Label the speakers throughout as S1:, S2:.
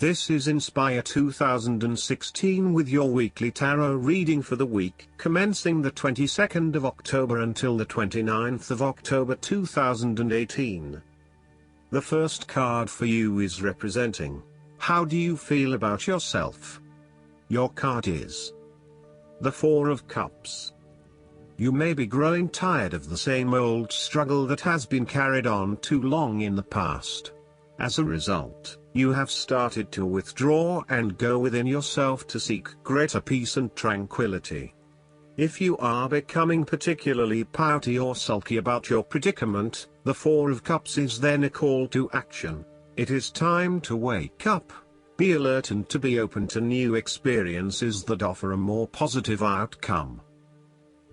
S1: This is Inspire 2016 with your weekly tarot reading for the week commencing the 22nd of October until the 29th of October 2018. The first card for you is representing, how do you feel about yourself? Your card is the Four of Cups. You may be growing tired of the same old struggle that has been carried on too long in the past. As a result, you have started to withdraw and go within yourself to seek greater peace and tranquility. If you are becoming particularly pouty or sulky about your predicament, the Four of Cups is then a call to action. It is time to wake up, be alert and to be open to new experiences that offer a more positive outcome.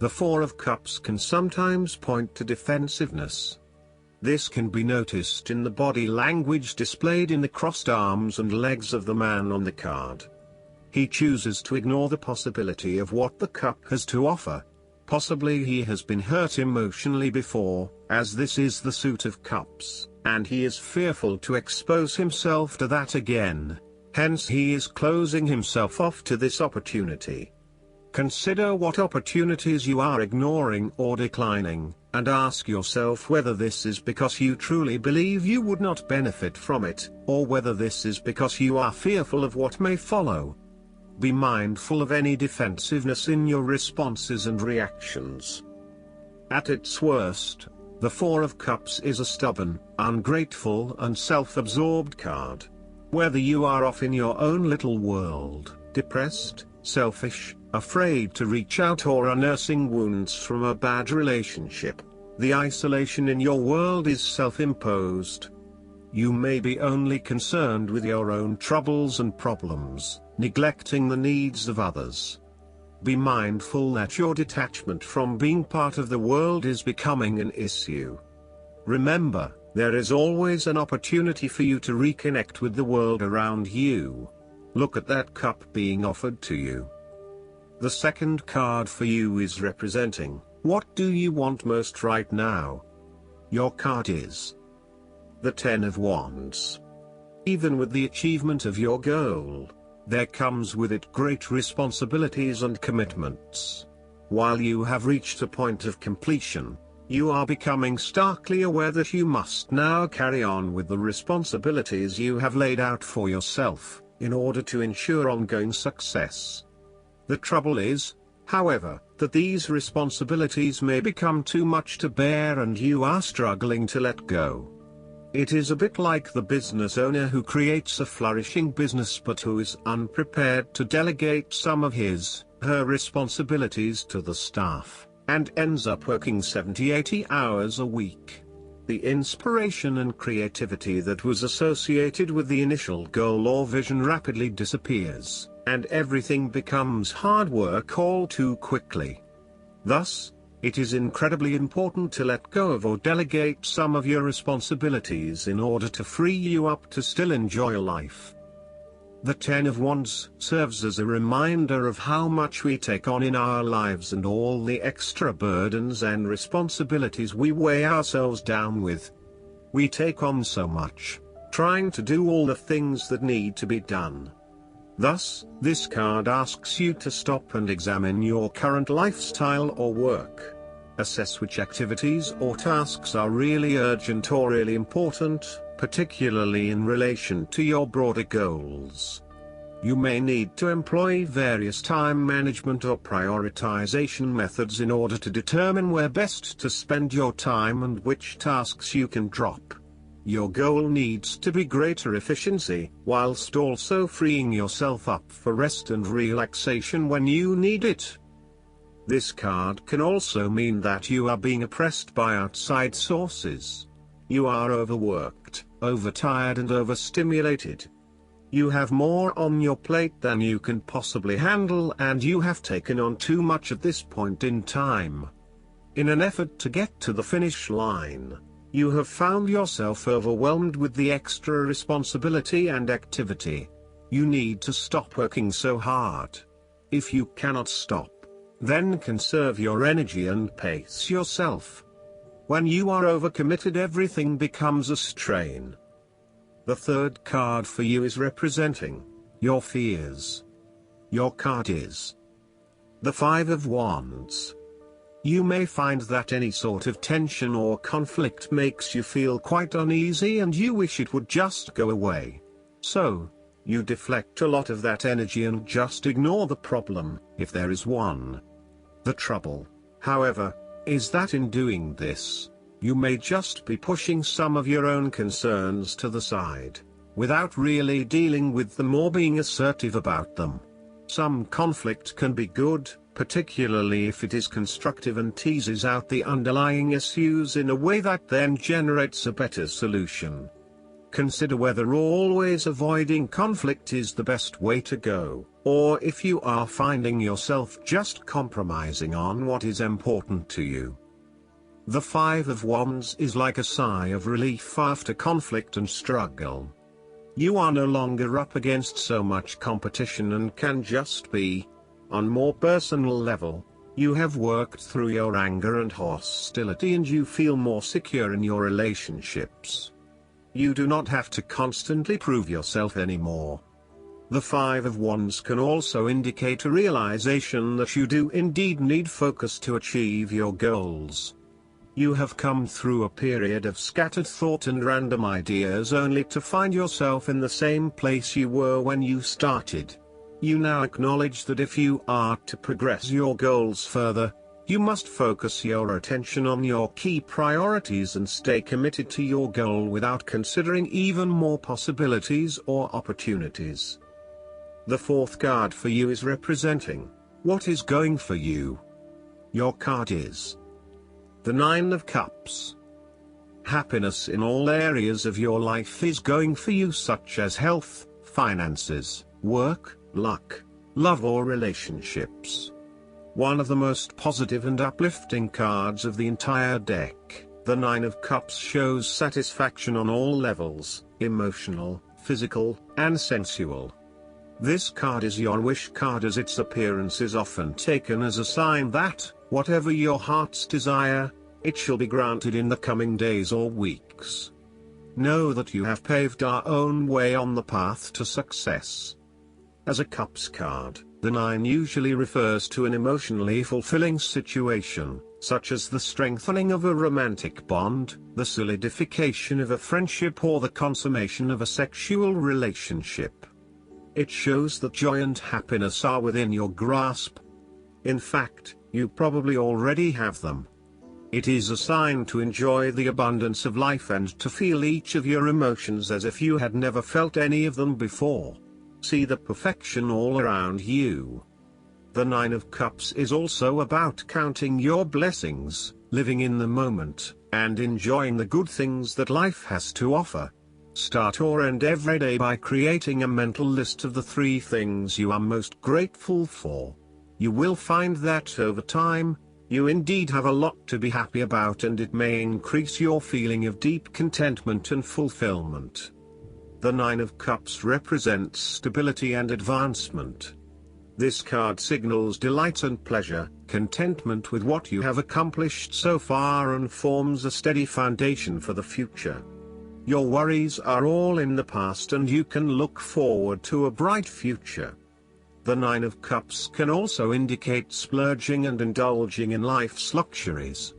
S1: The Four of Cups can sometimes point to defensiveness. This can be noticed in the body language displayed in the crossed arms and legs of the man on the card. He chooses to ignore the possibility of what the cup has to offer. Possibly he has been hurt emotionally before, as this is the Suit of Cups, and he is fearful to expose himself to that again. Hence he is closing himself off to this opportunity. Consider what opportunities you are ignoring or declining, and ask yourself whether this is because you truly believe you would not benefit from it, or whether this is because you are fearful of what may follow. Be mindful of any defensiveness in your responses and reactions. At its worst, the Four of Cups is a stubborn, ungrateful and self-absorbed card. Whether you are off in your own little world, depressed, selfish, afraid to reach out or are nursing wounds from a bad relationship, the isolation in your world is self-imposed. You may be only concerned with your own troubles and problems, neglecting the needs of others. Be mindful that your detachment from being part of the world is becoming an issue. Remember, there is always an opportunity for you to reconnect with the world around you. Look at that cup being offered to you. The second card for you is representing, what do you want most right now? Your card is the Ten of Wands. Even with the achievement of your goal, there comes with it great responsibilities and commitments. While you have reached a point of completion, you are becoming starkly aware that you must now carry on with the responsibilities you have laid out for yourself, in order to ensure ongoing success. The trouble is, however, that these responsibilities may become too much to bear and you are struggling to let go. It is a bit like the business owner who creates a flourishing business but who is unprepared to delegate some of her responsibilities to the staff, and ends up working 70-80 hours a week. The inspiration and creativity that was associated with the initial goal or vision rapidly disappears, and everything becomes hard work all too quickly. Thus, it is incredibly important to let go of or delegate some of your responsibilities in order to free you up to still enjoy life. The Ten of Wands serves as a reminder of how much we take on in our lives and all the extra burdens and responsibilities we weigh ourselves down with. We take on so much, trying to do all the things that need to be done. Thus, this card asks you to stop and examine your current lifestyle or work. Assess which activities or tasks are really urgent or really important, particularly in relation to your broader goals. You may need to employ various time management or prioritization methods in order to determine where best to spend your time and which tasks you can drop. Your goal needs to be greater efficiency, whilst also freeing yourself up for rest and relaxation when you need it. This card can also mean that you are being oppressed by outside sources. You are overworked, overtired and overstimulated. You have more on your plate than you can possibly handle and you have taken on too much at this point in time. In an effort to get to the finish line, you have found yourself overwhelmed with the extra responsibility and activity. You need to stop working so hard. If you cannot stop, then conserve your energy and pace yourself. When you are overcommitted, everything becomes a strain. The third card for you is representing your fears. Your card is the Five of Wands. You may find that any sort of tension or conflict makes you feel quite uneasy and you wish it would just go away. So, you deflect a lot of that energy and just ignore the problem, if there is one. The trouble, however, is that in doing this, you may just be pushing some of your own concerns to the side, without really dealing with them or being assertive about them. Some conflict can be good, particularly if it is constructive and teases out the underlying issues in a way that then generates a better solution. Consider whether always avoiding conflict is the best way to go, or if you are finding yourself just compromising on what is important to you. The Five of Wands is like a sigh of relief after conflict and struggle. You are no longer up against so much competition and can just be. On more personal level, you have worked through your anger and hostility and you feel more secure in your relationships. You do not have to constantly prove yourself anymore. The Five of Wands can also indicate a realization that you do indeed need focus to achieve your goals. You have come through a period of scattered thought and random ideas only to find yourself in the same place you were when you started. You now acknowledge that if you are to progress your goals further, you must focus your attention on your key priorities and stay committed to your goal without considering even more possibilities or opportunities. The fourth card for you is representing what is going for you. Your card is the Nine of Cups. Happiness in all areas of your life is going for you, such as health, finances, work, luck, love or relationships. One of the most positive and uplifting cards of the entire deck, the Nine of Cups shows satisfaction on all levels, emotional, physical, and sensual. This card is your wish card, as its appearance is often taken as a sign that, whatever your heart's desire, it shall be granted in the coming days or weeks. Know that you have paved our own way on the path to success. As a Cups card, the Nine usually refers to an emotionally fulfilling situation, such as the strengthening of a romantic bond, the solidification of a friendship or the consummation of a sexual relationship. It shows that joy and happiness are within your grasp. In fact, you probably already have them. It is a sign to enjoy the abundance of life and to feel each of your emotions as if you had never felt any of them before. See the perfection all around you. The Nine of Cups is also about counting your blessings, living in the moment, and enjoying the good things that life has to offer. Start or end every day by creating a mental list of the 3 things you are most grateful for. You will find that over time, you indeed have a lot to be happy about, and it may increase your feeling of deep contentment and fulfillment. The Nine of Cups represents stability and advancement. This card signals delight and pleasure, contentment with what you have accomplished so far, and forms a steady foundation for the future. Your worries are all in the past and you can look forward to a bright future. The Nine of Cups can also indicate splurging and indulging in life's luxuries.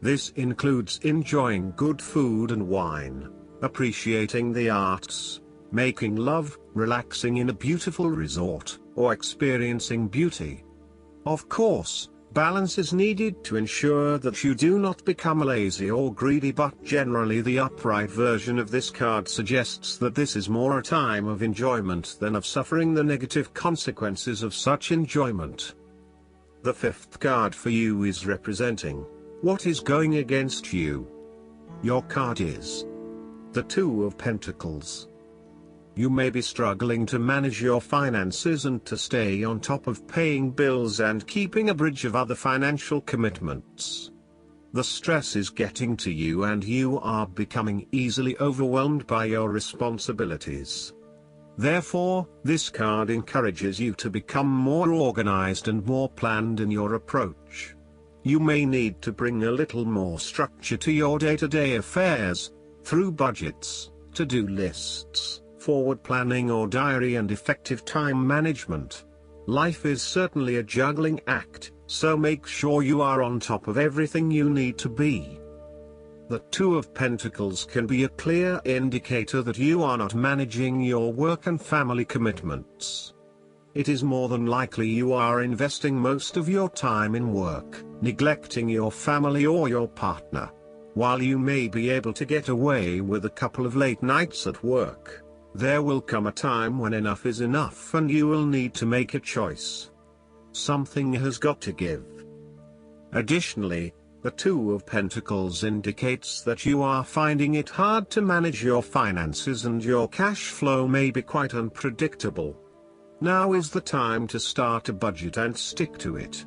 S1: This includes enjoying good food and wine, appreciating the arts, making love, relaxing in a beautiful resort, or experiencing beauty. Of course, balance is needed to ensure that you do not become lazy or greedy, but generally the upright version of this card suggests that this is more a time of enjoyment than of suffering the negative consequences of such enjoyment. The fifth card for you is representing what is going against you. Your card is the Two of Pentacles. You may be struggling to manage your finances and to stay on top of paying bills and keeping a bridge of other financial commitments. The stress is getting to you and you are becoming easily overwhelmed by your responsibilities. Therefore, this card encourages you to become more organized and more planned in your approach. You may need to bring a little more structure to your day-to-day affairs, through budgets, to-do lists, forward planning or diary, and effective time management. Life is certainly a juggling act, so make sure you are on top of everything you need to be. The Two of Pentacles can be a clear indicator that you are not managing your work and family commitments. It is more than likely you are investing most of your time in work, neglecting your family or your partner. While you may be able to get away with a couple of late nights at work, there will come a time when enough is enough and you will need to make a choice. Something has got to give. Additionally, the Two of Pentacles indicates that you are finding it hard to manage your finances and your cash flow may be quite unpredictable. Now is the time to start a budget and stick to it.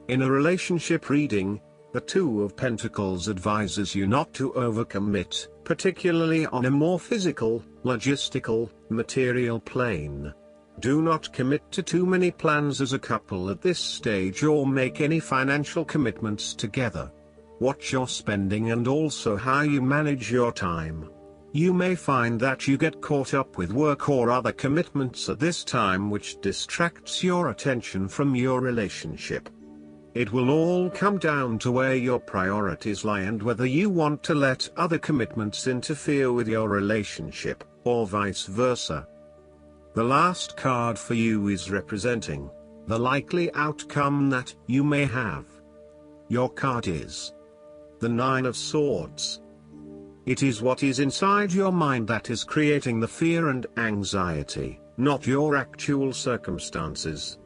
S1: In a relationship reading, the Two of Pentacles advises you not to overcommit, particularly on a more physical, logistical, material plane. Do not commit to too many plans as a couple at this stage or make any financial commitments together. Watch your spending and also how you manage your time. You may find that you get caught up with work or other commitments at this time which distracts your attention from your relationship. It will all come down to where your priorities lie and whether you want to let other commitments interfere with your relationship, or vice versa. The last card for you is representing the likely outcome that you may have. Your card is the Nine of Swords. It is what is inside your mind that is creating the fear and anxiety, not your actual circumstances.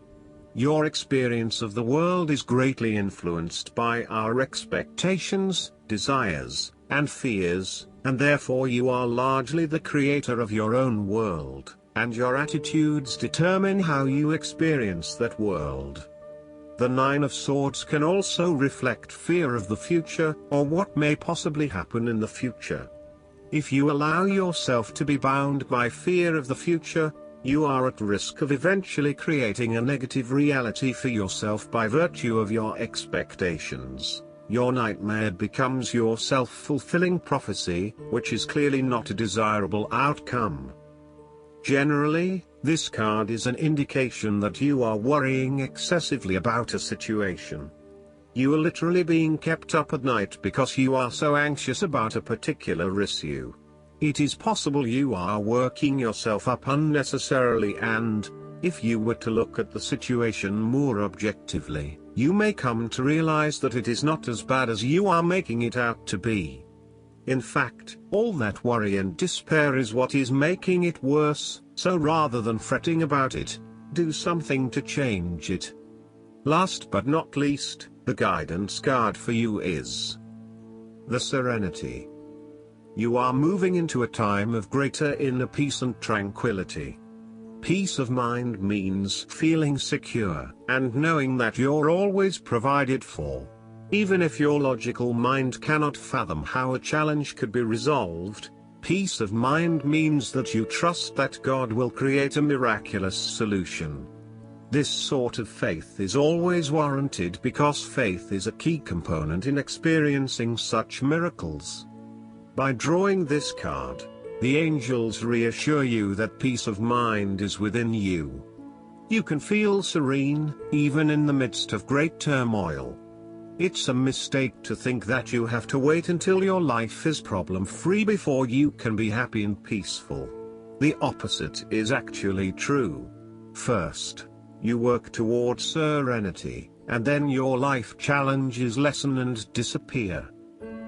S1: Your experience of the world is greatly influenced by our expectations, desires, and fears, and therefore you are largely the creator of your own world, and your attitudes determine how you experience that world. The Nine of Swords can also reflect fear of the future, or what may possibly happen in the future. If you allow yourself to be bound by fear of the future, you are at risk of eventually creating a negative reality for yourself by virtue of your expectations. Your nightmare becomes your self-fulfilling prophecy, which is clearly not a desirable outcome. Generally, this card is an indication that you are worrying excessively about a situation. You are literally being kept up at night because you are so anxious about a particular issue. It is possible you are working yourself up unnecessarily, and, if you were to look at the situation more objectively, you may come to realize that it is not as bad as you are making it out to be. In fact, all that worry and despair is what is making it worse, so rather than fretting about it, do something to change it. Last but not least, the guidance card for you is the Serenity. You are moving into a time of greater inner peace and tranquility. Peace of mind means feeling secure and knowing that you're always provided for. Even if your logical mind cannot fathom how a challenge could be resolved, peace of mind means that you trust that God will create a miraculous solution. This sort of faith is always warranted because faith is a key component in experiencing such miracles. By drawing this card, the angels reassure you that peace of mind is within you. You can feel serene, even in the midst of great turmoil. It's a mistake to think that you have to wait until your life is problem-free before you can be happy and peaceful. The opposite is actually true. First, you work towards serenity, and then your life challenges lessen and disappear.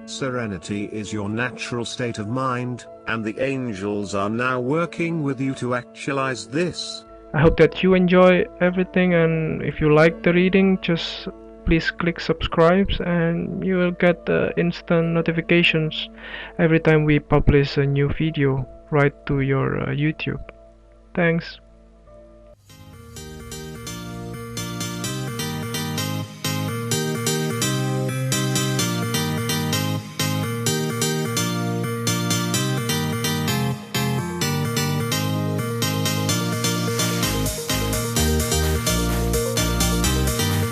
S1: Serenity is your natural state of mind, and the angels are now working with you to actualize this.
S2: I hope that you enjoy everything, and if you like the reading, just please click subscribe and you will get instant notifications every time we publish a new video right to your YouTube. Thanks.